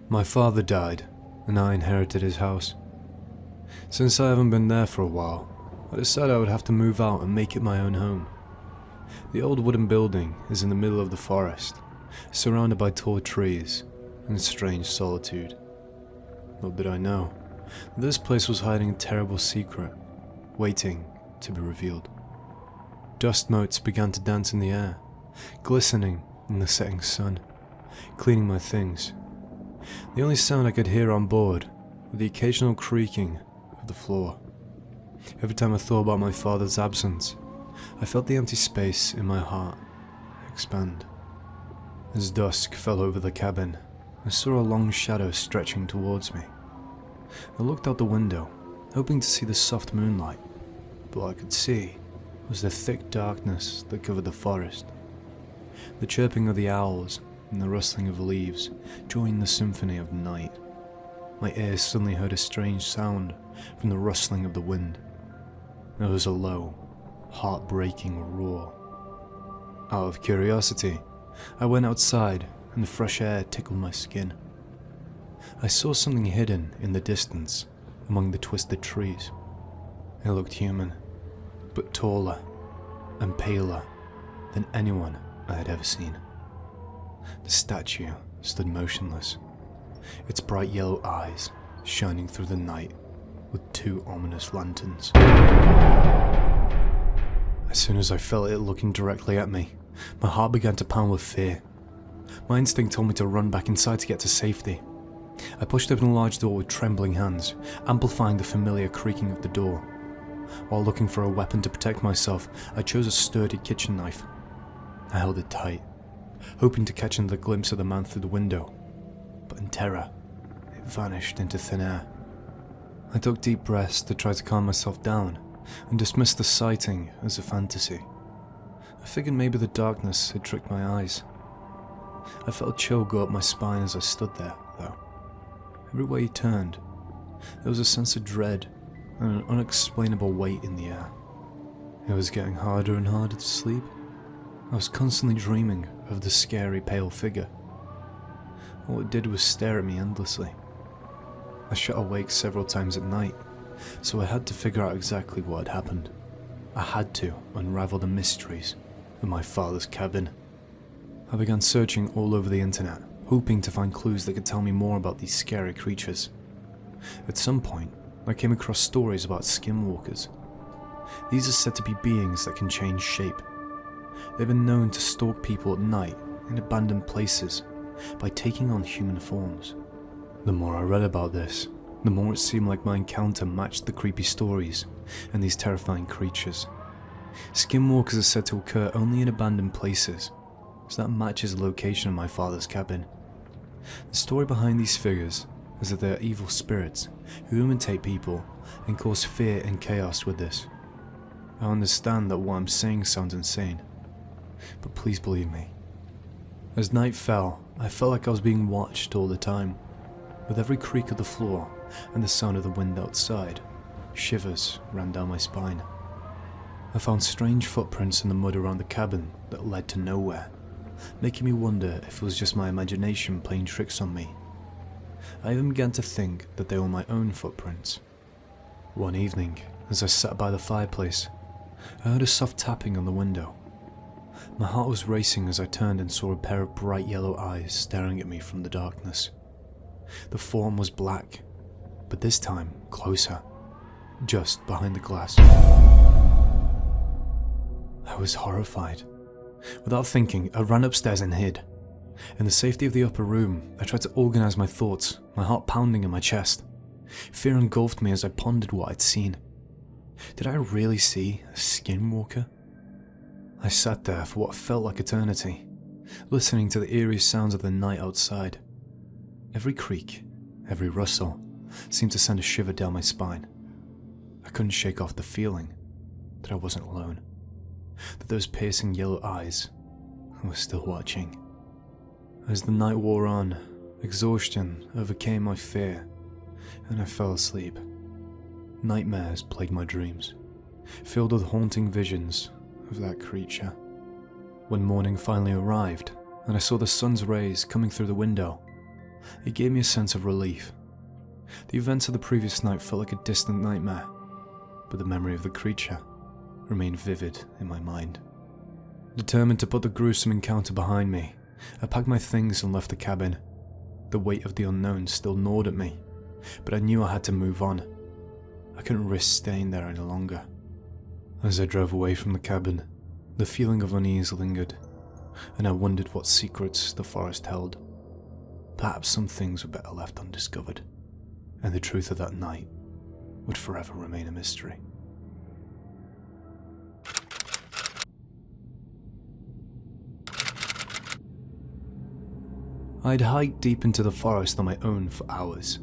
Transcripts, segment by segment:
My father died, and I inherited his house. Since I haven't been there for a while, I decided I would have to move out and make it my own home. The old wooden building is in the middle of the forest, surrounded by tall trees and strange solitude. Little did I know, this place was hiding a terrible secret, waiting to be revealed. Dust motes began to dance in the air, glistening in the setting sun, cleaning my things. The only sound I could hear on board was the occasional creaking of the floor. Every time I thought about my father's absence, I felt the empty space in my heart expand. As dusk fell over the cabin, I saw a long shadow stretching towards me. I looked out the window, hoping to see the soft moonlight, but all I could see was the thick darkness that covered the forest. The chirping of the owls and the rustling of leaves joined the symphony of night. My ears suddenly heard a strange sound from the rustling of the wind. There was a low, heart-breaking roar. Out of curiosity, I went outside and the fresh air tickled my skin. I saw something hidden in the distance among the twisted trees. It looked human, but taller and paler than anyone I had ever seen. The statue stood motionless, its bright yellow eyes shining through the night with two ominous lanterns. As soon as I felt it looking directly at me, my heart began to pound with fear. My instinct told me to run back inside to get to safety. I pushed open a large door with trembling hands, amplifying the familiar creaking of the door. While looking for a weapon to protect myself, I chose a sturdy kitchen knife. I held it tight, hoping to catch another glimpse of the man through the window, but in terror, it vanished into thin air. I took deep breaths to try to calm myself down and dismissed the sighting as a fantasy. I figured maybe the darkness had tricked my eyes. I felt a chill go up my spine as I stood there, though. Everywhere he turned, there was a sense of dread and an unexplainable weight in the air. It was getting harder and harder to sleep. I was constantly dreaming of the scary pale figure. All it did was stare at me endlessly. I shut awake several times at night, so I had to figure out exactly what had happened. I had to unravel the mysteries of my father's cabin. I began searching all over the internet, hoping to find clues that could tell me more about these scary creatures. At some point, I came across stories about skinwalkers. These are said to be beings that can change shape. They've been known to stalk people at night in abandoned places by taking on human forms. The more I read about this, the more it seemed like my encounter matched the creepy stories and these terrifying creatures. Skinwalkers are said to occur only in abandoned places, so that matches the location of my father's cabin. The story behind these figures is that they are evil spirits who imitate people and cause fear and chaos with this. I understand that what I'm saying sounds insane, but please believe me. As night fell, I felt like I was being watched all the time. With every creak of the floor and the sound of the wind outside, shivers ran down my spine. I found strange footprints in the mud around the cabin that led to nowhere, making me wonder if it was just my imagination playing tricks on me. I even began to think that they were my own footprints. One evening, as I sat by the fireplace, I heard a soft tapping on the window. My heart was racing as I turned and saw a pair of bright yellow eyes staring at me from the darkness. The form was black, but this time closer, just behind the glass. I was horrified. Without thinking, I ran upstairs and hid. In the safety of the upper room, I tried to organize my thoughts, my heart pounding in my chest. Fear engulfed me as I pondered what I'd seen. Did I really see a skinwalker? I sat there for what felt like eternity, listening to the eerie sounds of the night outside. Every creak, every rustle, seemed to send a shiver down my spine. I couldn't shake off the feeling that I wasn't alone, that those piercing yellow eyes were still watching. As the night wore on, exhaustion overcame my fear, and I fell asleep. Nightmares plagued my dreams, filled with haunting visions of that creature. When morning finally arrived, and I saw the sun's rays coming through the window, It gave me a sense of relief. The events of the previous night felt like a distant nightmare, but the memory of the creature remained vivid in my mind. Determined to put the gruesome encounter behind me, I packed my things and left the cabin. The weight of the unknown still gnawed at me, but I knew I had to move on. I couldn't risk staying there any longer. As I drove away from the cabin, the feeling of unease lingered, and I wondered what secrets the forest held. Perhaps some things were better left undiscovered, and the truth of that night would forever remain a mystery. I'd hiked deep into the forest on my own for hours.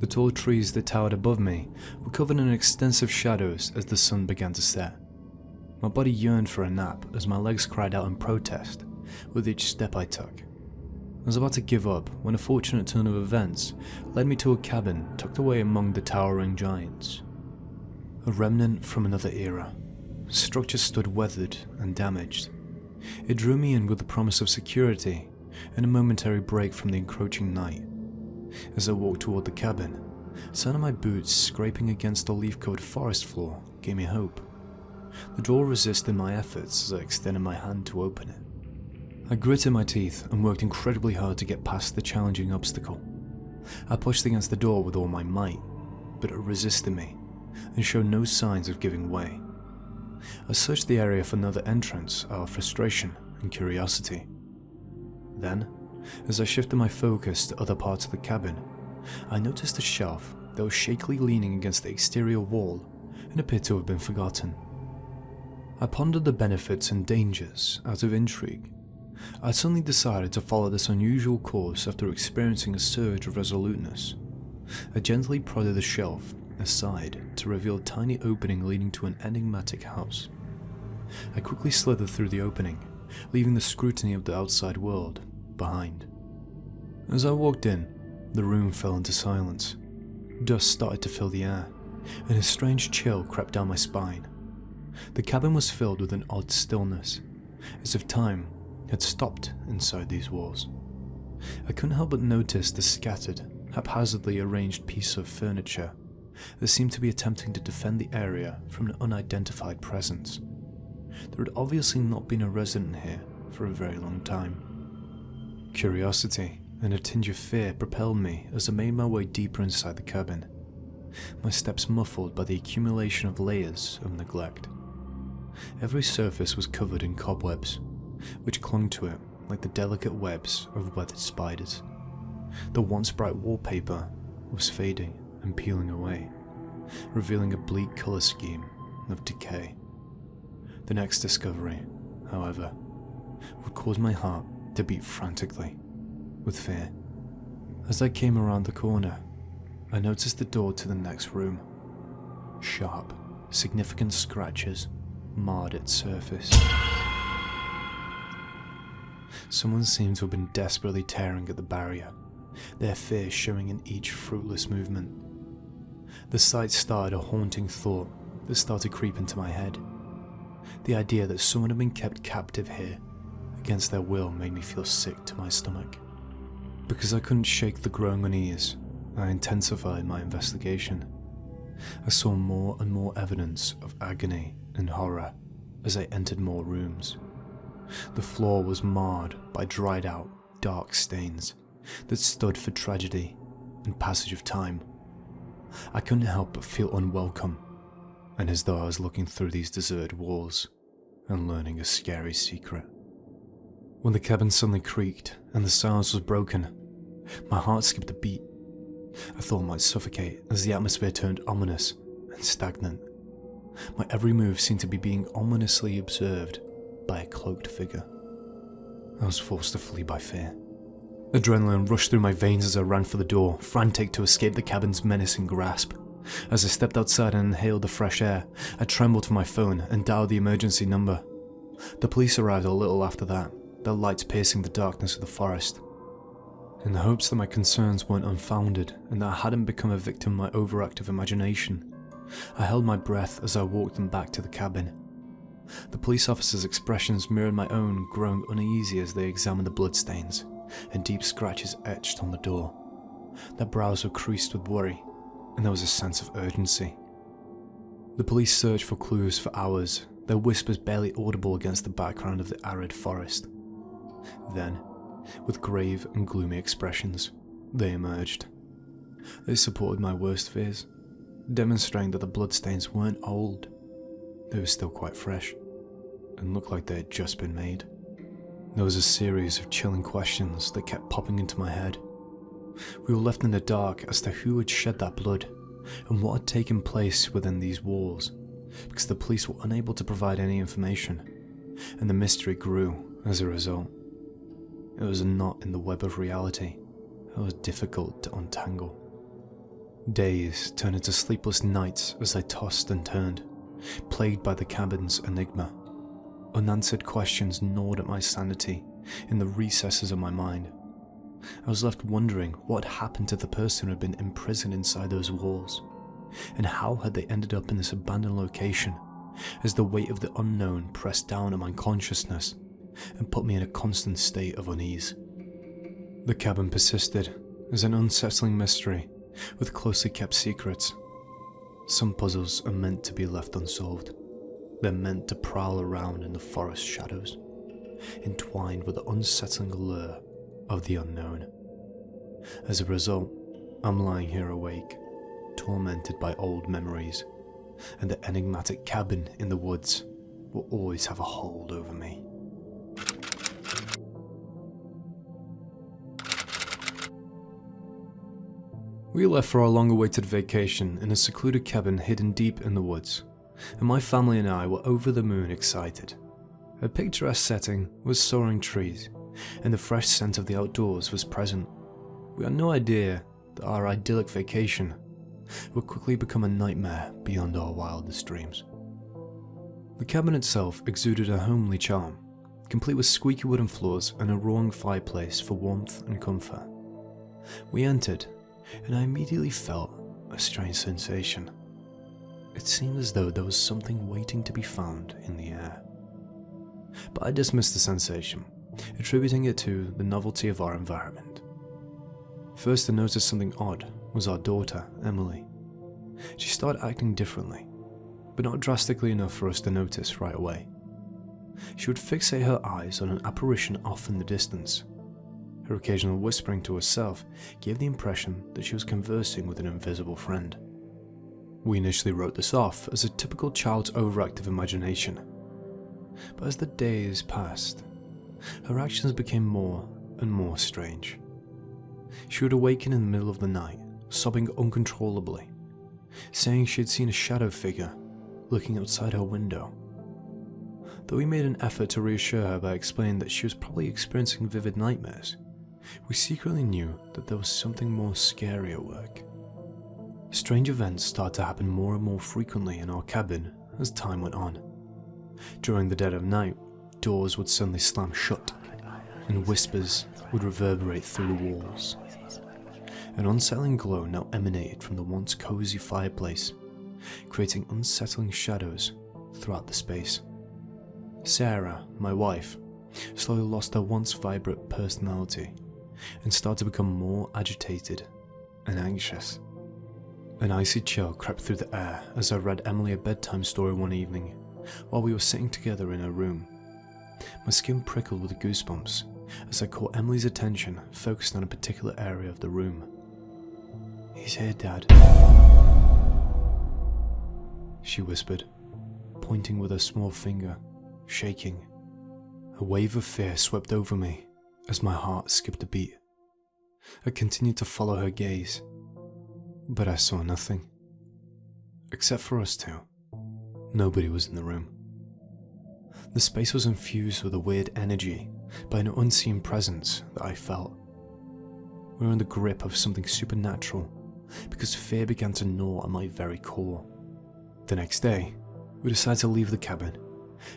The tall trees that towered above me were covered in extensive shadows as the sun began to set. My body yearned for a nap as my legs cried out in protest with each step I took. I was about to give up when a fortunate turn of events led me to a cabin tucked away among the towering giants. A remnant from another era, the structure stood weathered and damaged. It drew me in with the promise of security and a momentary break from the encroaching night. As I walked toward the cabin, the sound of my boots scraping against the leaf-covered forest floor gave me hope. The door resisted my efforts as I extended my hand to open it. I gritted my teeth and worked incredibly hard to get past the challenging obstacle. I pushed against the door with all my might, but it resisted me and showed no signs of giving way. I searched the area for another entrance out of frustration and curiosity. Then, as I shifted my focus to other parts of the cabin, I noticed a shelf that was shakily leaning against the exterior wall and appeared to have been forgotten. I pondered the benefits and dangers out of intrigue. I suddenly decided to follow this unusual course after experiencing a surge of resoluteness. I gently prodded the shelf aside to reveal a tiny opening leading to an enigmatic house. I quickly slithered through the opening, leaving the scrutiny of the outside world behind. As I walked in, the room fell into silence. Dust started to fill the air, and a strange chill crept down my spine. The cabin was filled with an odd stillness, as if time had stopped inside these walls. I couldn't help but notice the scattered, haphazardly arranged piece of furniture that seemed to be attempting to defend the area from an unidentified presence. There had obviously not been a resident here for a very long time. Curiosity and a tinge of fear propelled me as I made my way deeper inside the cabin, my steps muffled by the accumulation of layers of neglect. Every surface was covered in cobwebs, which clung to it like the delicate webs of weathered spiders. The once bright wallpaper was fading and peeling away, revealing a bleak colour scheme of decay. The next discovery, however, would cause my heart to beat frantically with fear. As I came around the corner, I noticed the door to the next room. Sharp, significant scratches marred its surface. Someone seemed to have been desperately tearing at the barrier, their fear showing in each fruitless movement. The sight started a haunting thought that started creeping into my head. The idea that someone had been kept captive here against their will made me feel sick to my stomach. Because I couldn't shake the growing unease, I intensified my investigation. I saw more and more evidence of agony and horror as I entered more rooms. The floor was marred by dried out, dark stains that stood for tragedy and passage of time. I couldn't help but feel unwelcome, and as though I was looking through these deserted walls and learning a scary secret. When the cabin suddenly creaked and the silence was broken, my heart skipped a beat. I thought I might suffocate as the atmosphere turned ominous and stagnant. My every move seemed to be being ominously observed by a cloaked figure. I was forced to flee by fear. Adrenaline rushed through my veins as I ran for the door, frantic to escape the cabin's menacing grasp. As I stepped outside and inhaled the fresh air, I trembled for my phone and dialed the emergency number. The police arrived a little after that, their lights piercing the darkness of the forest. In the hopes that my concerns weren't unfounded and that I hadn't become a victim of my overactive imagination, I held my breath as I walked them back to the cabin. The police officers' expressions mirrored my own, growing uneasy as they examined the bloodstains and deep scratches etched on the door. Their brows were creased with worry, and there was a sense of urgency. The police searched for clues for hours, their whispers barely audible against the background of the arid forest. Then, with grave and gloomy expressions, they emerged. They supported my worst fears, demonstrating that the bloodstains weren't old. They were still quite fresh, and looked like they had just been made. There was a series of chilling questions that kept popping into my head. We were left in the dark as to who had shed that blood, and what had taken place within these walls, because the police were unable to provide any information, and the mystery grew as a result. It was a knot in the web of reality that was difficult to untangle. Days turned into sleepless nights as I tossed and turned, plagued by the cabin's enigma. Unanswered questions gnawed at my sanity in the recesses of my mind. I was left wondering what had happened to the person who had been imprisoned inside those walls, and how had they ended up in this abandoned location, as the weight of the unknown pressed down on my consciousness and put me in a constant state of unease. The cabin persisted as an unsettling mystery with closely kept secrets. Some puzzles are meant to be left unsolved. They're meant to prowl around in the forest shadows, entwined with the unsettling allure of the unknown. As a result, I'm lying here awake, tormented by old memories, and the enigmatic cabin in the woods will always have a hold over me. We left for our long-awaited vacation in a secluded cabin hidden deep in the woods, and my family and I were over the moon excited. A picturesque setting with soaring trees, and the fresh scent of the outdoors was present. We had no idea that our idyllic vacation would quickly become a nightmare beyond our wildest dreams. The cabin itself exuded a homely charm, complete with squeaky wooden floors and a roaring fireplace for warmth and comfort. We entered, and I immediately felt a strange sensation. It seemed as though there was something waiting to be found in the air. But I dismissed the sensation, attributing it to the novelty of our environment. First to notice something odd was our daughter, Emily. She started acting differently, but not drastically enough for us to notice right away. She would fixate her eyes on an apparition off in the distance. Her occasional whispering to herself gave the impression that she was conversing with an invisible friend. We initially wrote this off as a typical child's overactive imagination, but as the days passed, her actions became more and more strange. She would awaken in the middle of the night, sobbing uncontrollably, saying she had seen a shadow figure looking outside her window. Though we made an effort to reassure her by explaining that she was probably experiencing vivid nightmares, we secretly knew that there was something more scary at work. Strange events started to happen more and more frequently in our cabin as time went on. During the dead of night, doors would suddenly slam shut, and whispers would reverberate through the walls. An unsettling glow now emanated from the once cozy fireplace, creating unsettling shadows throughout the space. Sarah, my wife, slowly lost her once vibrant personality and started to become more agitated and anxious. An icy chill crept through the air as I read Emily a bedtime story one evening while we were sitting together in her room. My skin prickled with goosebumps as I caught Emily's attention focused on a particular area of the room. "He's here, Dad," she whispered, pointing with her small finger, shaking. A wave of fear swept over me as my heart skipped a beat. I continued to follow her gaze, but I saw nothing. Except for us two, nobody was in the room. The space was infused with a weird energy by an unseen presence that I felt. We were in the grip of something supernatural because fear began to gnaw at my very core. The next day, we decided to leave the cabin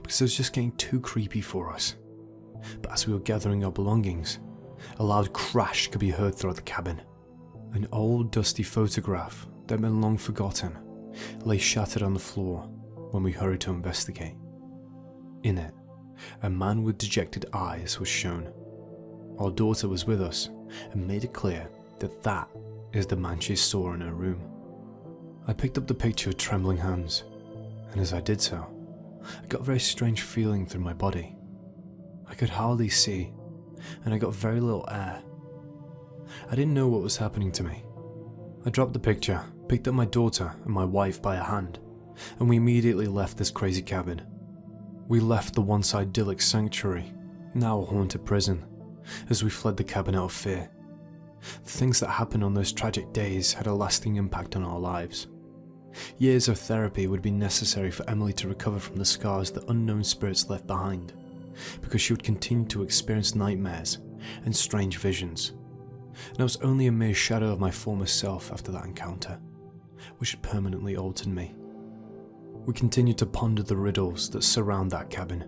because it was just getting too creepy for us. But as we were gathering our belongings, a loud crash could be heard throughout the cabin. An old dusty photograph that had been long forgotten lay shattered on the floor when we hurried to investigate. In it, a man with dejected eyes was shown. Our daughter was with us and made it clear that that is the man she saw in her room. I picked up the picture with trembling hands, and as I did so, I got a very strange feeling through my body. I could hardly see, and I got very little air. I didn't know what was happening to me. I dropped the picture, picked up my daughter and my wife by a hand, and we immediately left this crazy cabin. We left the once idyllic sanctuary, now a haunted prison, as we fled the cabin out of fear. The things that happened on those tragic days had a lasting impact on our lives. Years of therapy would be necessary for Emily to recover from the scars that unknown spirits left behind, because she would continue to experience nightmares and strange visions. And I was only a mere shadow of my former self after that encounter, which had permanently altered me. We continued to ponder the riddles that surround that cabin.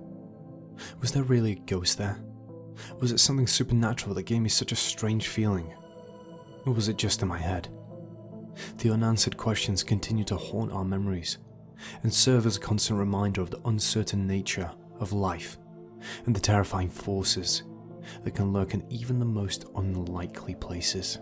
Was there really a ghost there? Was it something supernatural that gave me such a strange feeling? Or was it just in my head? The unanswered questions continue to haunt our memories and serve as a constant reminder of the uncertain nature of life and the terrifying forces that can lurk in even the most unlikely places.